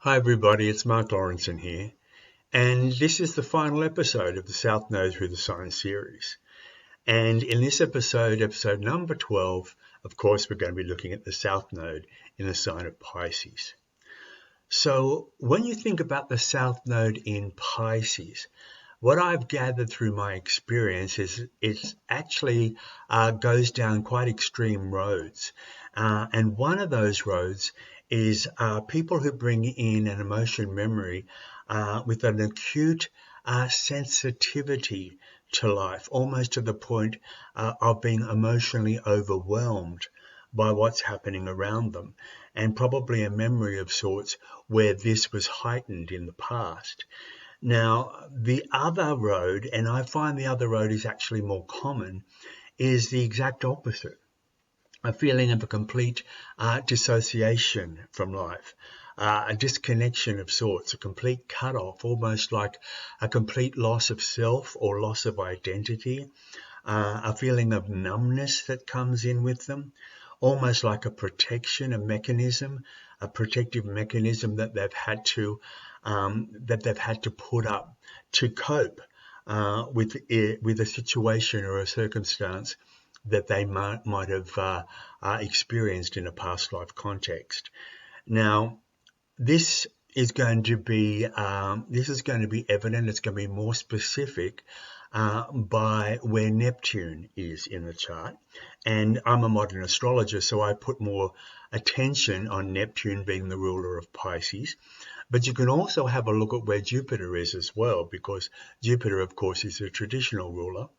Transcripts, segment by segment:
Hi everybody, it's Marc Laurenson here, and this is the final episode of the South Node through the Sign series. And in this episode, episode number 12, of course, we're going to be looking at the South Node in the sign of Pisces. So when you think about the South Node in Pisces, what I've gathered through my experience is it actually goes down quite extreme roads. And one of those roads is people who bring in an emotion memory with an acute sensitivity to life, almost to the point of being emotionally overwhelmed by what's happening around them, and probably a memory of sorts where this was heightened in the past. Now, the other road, and I find the other road is actually more common, is the exact opposite. A feeling of a complete dissociation from life, a disconnection of sorts, a complete cut-off, almost like a complete loss of self or loss of identity, a feeling of numbness that comes in with them, almost like a protection, a protective mechanism that they've had to put up to cope with a situation or a circumstance that they might have experienced in a past life context. Now, this is going to be evident. It's going to be more specific by where Neptune is in the chart. And I'm a modern astrologer, so I put more attention on Neptune being the ruler of Pisces. But you can also have a look at where Jupiter is as well, because Jupiter, of course, is a traditional ruler.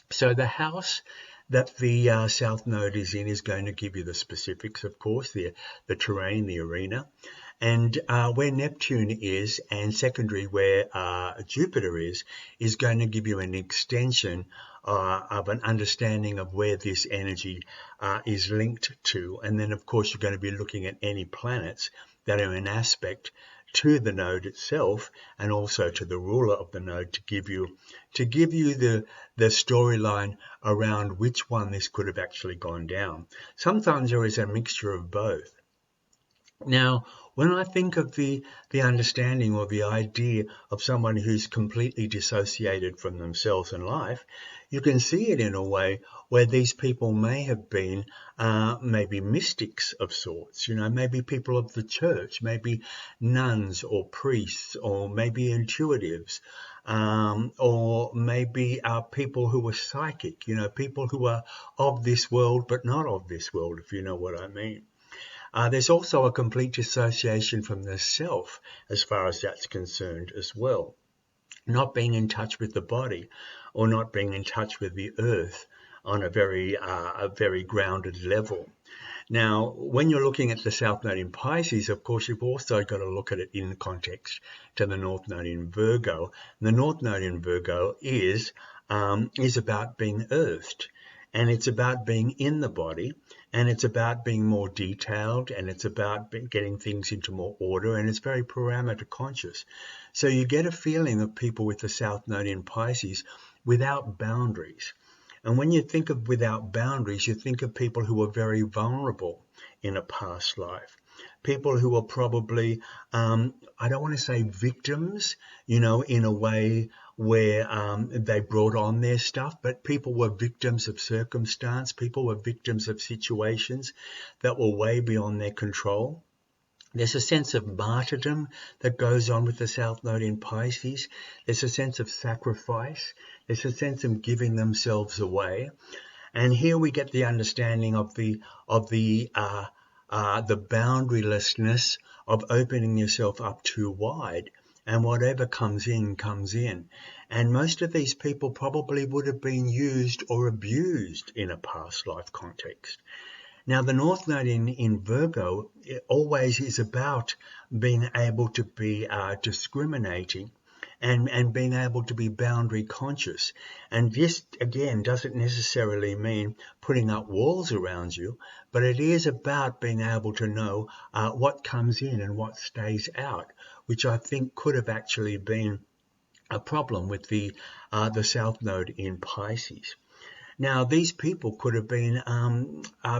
So the house that the South Node is in is going to give you the specifics, of course, the terrain, the arena. And where Neptune is, and secondary where Jupiter is going to give you an extension of an understanding of where this energy is linked to. And then, of course, you're going to be looking at any planets that are in aspect to the node itself, and also to the ruler of the node, to give you the storyline around which one this could have actually gone down. Sometimes there is a mixture of both. Now, when I think of the understanding or the idea of someone who's completely dissociated from themselves and life, you can see it in a way where these people may have been maybe mystics of sorts, maybe people of the church, maybe nuns or priests, or maybe intuitives, or maybe people who were psychic, people who are of this world but not of this world, if you know what I mean. There's also a complete dissociation from the self as far as that's concerned as well. Not being in touch with the body, or not being in touch with the earth on a very grounded level. Now, when you're looking at the South Node in Pisces, of course, you've also got to look at it in context to the North Node in Virgo. And the North Node in Virgo is about being earthed. And it's about being in the body, and it's about being more detailed, and it's about getting things into more order, and it's very parameter conscious. So you get a feeling of people with the South Node in Pisces without boundaries. And when you think of without boundaries, you think of people who are very vulnerable in a past life. People who are probably, I don't want to say victims, in a way where they brought on their stuff, but people were victims of circumstance. People were victims of situations that were way beyond their control. There's a sense of martyrdom that goes on with the South Node in Pisces. There's a sense of sacrifice. There's a sense of giving themselves away. And here we get the understanding of the boundarylessness of opening yourself up too wide, and whatever comes in, comes in. And most of these people probably would have been used or abused in a past life context. Now, the North Node in Virgo always is about being able to be discriminating and being able to be boundary conscious. And this, again, doesn't necessarily mean putting up walls around you, but it is about being able to know what comes in and what stays out, which I think could have actually been a problem with the South Node in Pisces. Now, these people could have been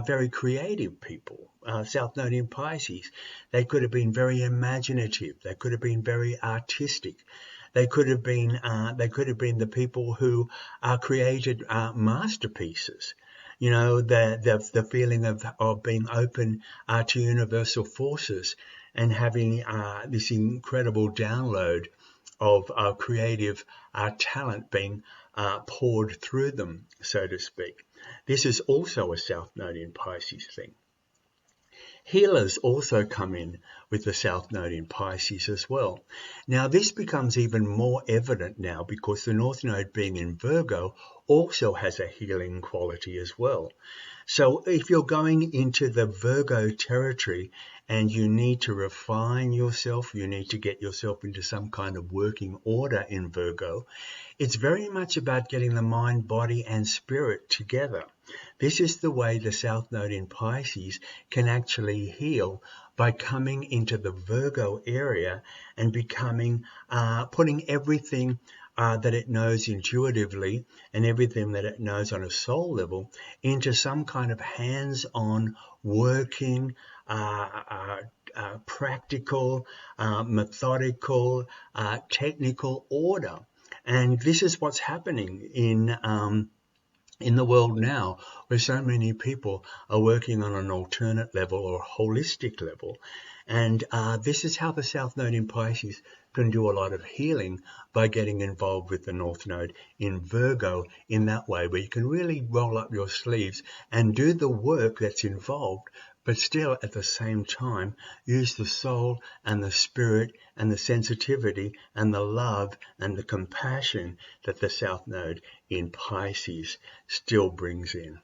very creative people. South Node in Pisces, they could have been very imaginative. They could have been very artistic. They could have been the people who created masterpieces. You know, the feeling of being open to universal forces and having this incredible download of creative talent being poured through them, so to speak. This is also a South Node in Pisces thing. Healers also come in with the South Node in Pisces as well. Now, this becomes even more evident now because the North Node being in Virgo also has a healing quality as well. So if you're going into the Virgo territory and you need to refine yourself, you need to get yourself into some kind of working order in Virgo, it's very much about getting the mind, body, and spirit together. This is the way the South Node in Pisces can actually heal, by coming into the Virgo area and becoming, putting everything that it knows intuitively and everything that it knows on a soul level into some kind of hands-on working, practical, methodical, technical order. And this is what's happening in the world now, where so many people are working on an alternate level or a holistic level. And this is how the South Node in Pisces can do a lot of healing, by getting involved with the North Node in Virgo in that way, where you can really roll up your sleeves and do the work that's involved, but still at the same time use the soul and the spirit and the sensitivity and the love and the compassion that the South Node in Pisces still brings in.